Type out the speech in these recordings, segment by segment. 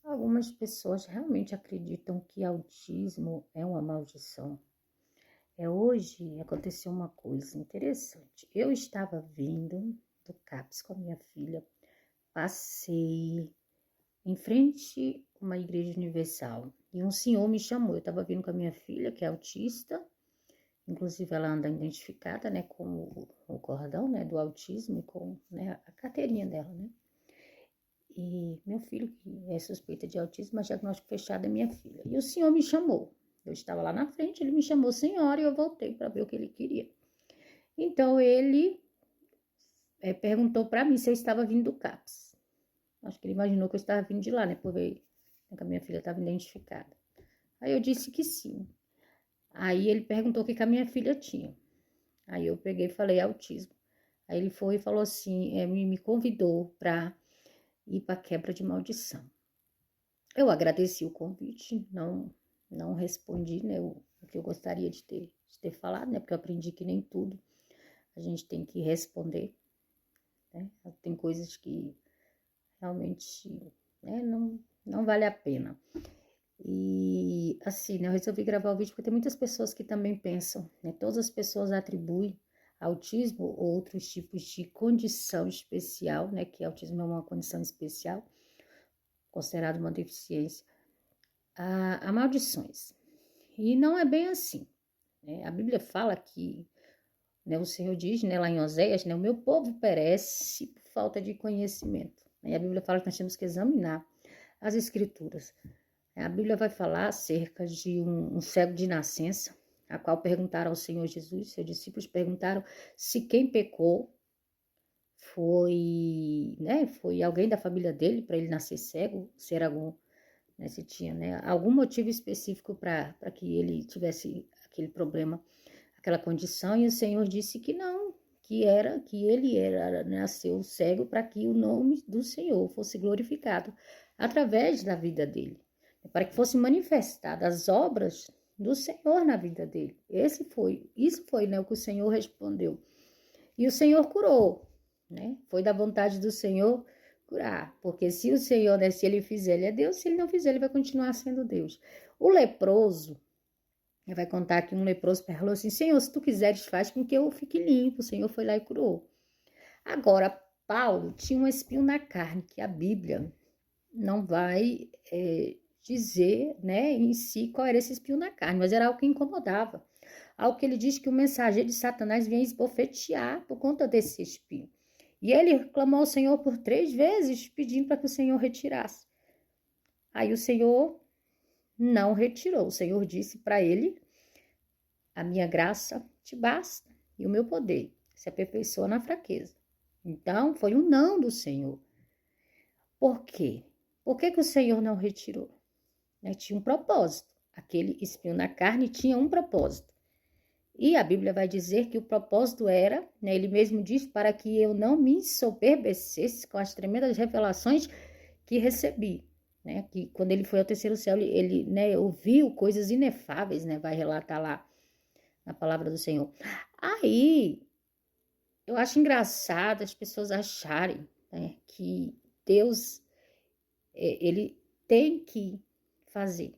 Algumas pessoas realmente acreditam que autismo é uma maldição. Hoje aconteceu uma coisa interessante. Eu estava vindo do CAPS com a minha filha, passei em frente a uma igreja universal e um senhor me chamou. Eu estava vindo com a minha filha, que é autista, inclusive ela anda identificada, né, com o cordão, né, do autismo e com, né, a carteirinha dela, né. E meu filho, que é suspeita de autismo, mas diagnóstico fechado é minha filha. E o senhor me chamou. Eu estava lá na frente, ele me chamou senhora e eu voltei para ver o que ele queria. Então ele perguntou para mim se eu estava vindo do CAPS. Acho que ele imaginou que eu estava vindo de lá, né? Por ver que a minha filha estava identificada. Aí eu disse que sim. Aí ele perguntou o que a minha filha tinha. Aí eu peguei e falei autismo. Aí ele foi e falou assim, me convidou para ir para quebra de maldição. Eu agradeci o convite, não respondi, né, o que eu gostaria de ter falado, né, porque eu aprendi que nem tudo a gente tem que responder, né, tem coisas que realmente, né, não vale a pena. E assim, né, eu resolvi gravar o vídeo porque tem muitas pessoas que também pensam, né, todas as pessoas atribuem autismo ou outros tipos de condição especial, né, que autismo é uma condição especial, considerado uma deficiência, a maldições. E não é bem assim, né? A Bíblia fala que, né, o Senhor diz, né, lá em Oséias, né, o meu povo perece por falta de conhecimento. E a Bíblia fala que nós temos que examinar as Escrituras. A Bíblia vai falar acerca de um cego de nascença, a qual perguntaram ao Senhor Jesus, seus discípulos perguntaram se quem pecou foi alguém da família dele para ele nascer cego, ser algum, né, se tinha, né, algum motivo específico para que ele tivesse aquele problema, aquela condição, e o Senhor disse que não, que ele nasceu cego para que o nome do Senhor fosse glorificado através da vida dele, para que fossem manifestadas as obras do Senhor na vida dele. Isso foi, né, o que o Senhor respondeu. E o Senhor curou, né? Foi da vontade do Senhor curar, porque se o Senhor, né, se ele fizer, ele é Deus, se ele não fizer, ele vai continuar sendo Deus. O leproso, ele vai contar que um leproso falou assim, Senhor, se tu quiseres, faz com que eu fique limpo. O Senhor foi lá e curou. Agora, Paulo tinha um espinho na carne, que a Bíblia não vai dizer, né, em si qual era esse espinho na carne, mas era algo que incomodava. Algo que ele diz que o mensageiro de Satanás vinha esbofetear por conta desse espinho. E ele clamou ao Senhor por 3 vezes, pedindo para que o Senhor retirasse. Aí o Senhor não retirou. O Senhor disse para ele, a minha graça te basta e o meu poder se aperfeiçoa na fraqueza. Então, foi um não do Senhor. Por quê? Por que o Senhor não retirou? Tinha um propósito. Aquele espinho na carne tinha um propósito. E a Bíblia vai dizer que o propósito era, né, ele mesmo diz, para que eu não me ensoberbecesse com as tremendas revelações que recebi. Né, que quando ele foi ao terceiro céu, ele né, ouviu coisas inefáveis, né, vai relatar lá na palavra do Senhor. Aí, eu acho engraçado as pessoas acharem, né, que Deus, ele tem que fazer.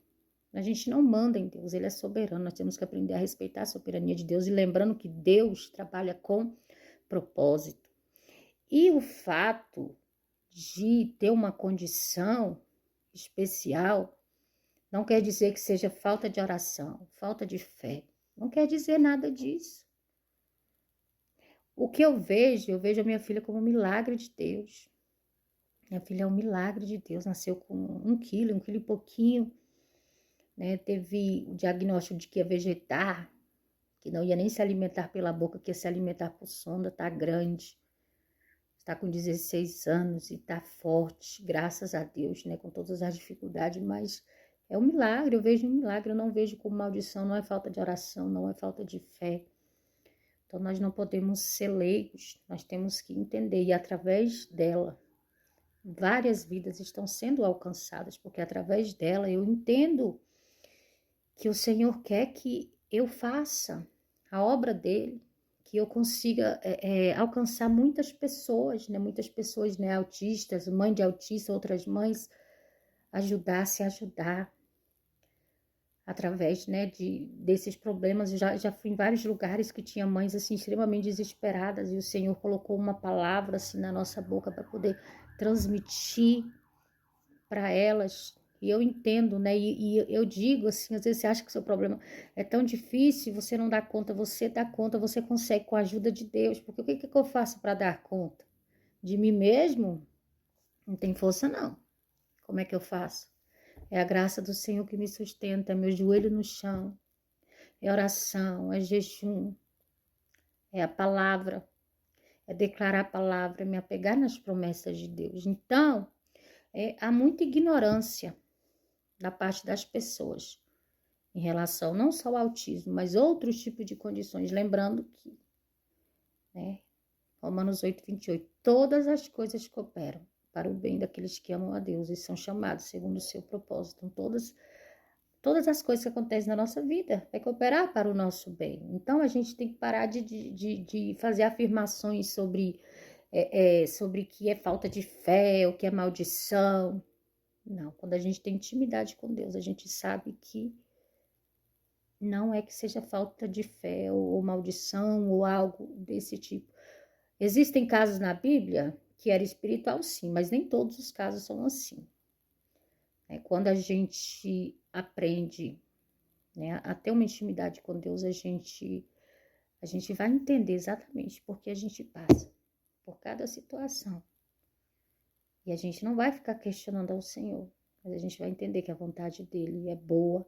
A gente não manda em Deus, ele é soberano, nós temos que aprender a respeitar a soberania de Deus e lembrando que Deus trabalha com propósito. E o fato de ter uma condição especial não quer dizer que seja falta de oração, falta de fé, não quer dizer nada disso. O que eu vejo a minha filha como um milagre de Deus. Minha filha é um milagre de Deus, nasceu com 1 quilo e pouquinho, né? Teve o diagnóstico de que ia vegetar, que não ia nem se alimentar pela boca, que ia se alimentar por sonda, tá grande, está com 16 anos e tá forte, graças a Deus, né, com todas as dificuldades, mas é um milagre, eu vejo um milagre, eu não vejo como maldição, não é falta de oração, não é falta de fé. Então nós não podemos ser leigos, nós temos que entender, e através dela, várias vidas estão sendo alcançadas, porque através dela eu entendo que o Senhor quer que eu faça a obra dele, que eu consiga alcançar muitas pessoas, né? Muitas pessoas, né, autistas, mãe de autista, outras mães ajudar, se ajudar através, né, desses problemas. Já fui em vários lugares que tinha mães assim extremamente desesperadas e o Senhor colocou uma palavra assim na nossa boca para poder transmitir para elas. E eu entendo, né? E eu digo assim, às vezes você acha que o seu problema é tão difícil, você não dá conta, você dá conta, você consegue com a ajuda de Deus. Porque o que eu faço para dar conta? De mim mesmo? Não tem força, não. Como é que eu faço? É a graça do Senhor que me sustenta, é meu joelho no chão, é oração, é jejum, é a palavra, é declarar a palavra, é me apegar nas promessas de Deus. Então, há muita ignorância da parte das pessoas em relação não só ao autismo, mas outros tipos de condições. Lembrando que, né, Romanos 8:28, todas as coisas cooperam para o bem daqueles que amam a Deus e são chamados segundo o seu propósito. Então, todas as coisas que acontecem na nossa vida vai cooperar para o nosso bem. Então, a gente tem que parar de fazer afirmações sobre que é falta de fé, ou que é maldição. Não, quando a gente tem intimidade com Deus, a gente sabe que não é que seja falta de fé ou maldição ou algo desse tipo. Existem casos na Bíblia que era espiritual, sim, mas nem todos os casos são assim. Quando a gente aprende, né, a ter uma intimidade com Deus, a gente vai entender exatamente por que a gente passa por cada situação. E a gente não vai ficar questionando ao Senhor, mas a gente vai entender que a vontade dele é boa,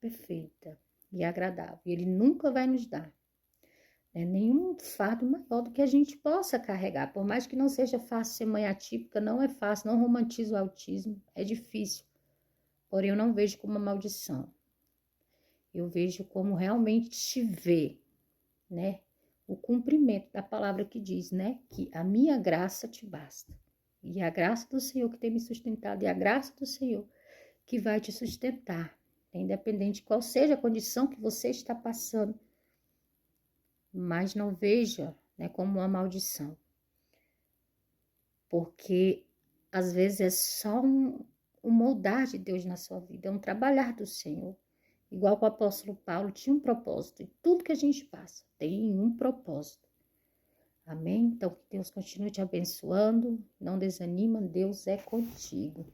perfeita e agradável. E ele nunca vai nos dar, né, nenhum fardo maior do que a gente possa carregar. Por mais que não seja fácil ser mãe atípica, não é fácil, não romantizo o autismo, é difícil. Porém, eu não vejo como uma maldição. Eu vejo como realmente ver, né, o cumprimento da palavra que diz, né, que a minha graça te basta. E a graça do Senhor que tem me sustentado, e a graça do Senhor que vai te sustentar, independente de qual seja a condição que você está passando. Mas não veja, né, como uma maldição. Porque às vezes é só um moldar de Deus na sua vida, é um trabalhar do Senhor. Igual que o apóstolo Paulo tinha um propósito, e tudo que a gente passa tem um propósito. Amém? Então, que Deus continue te abençoando, não desanima, Deus é contigo.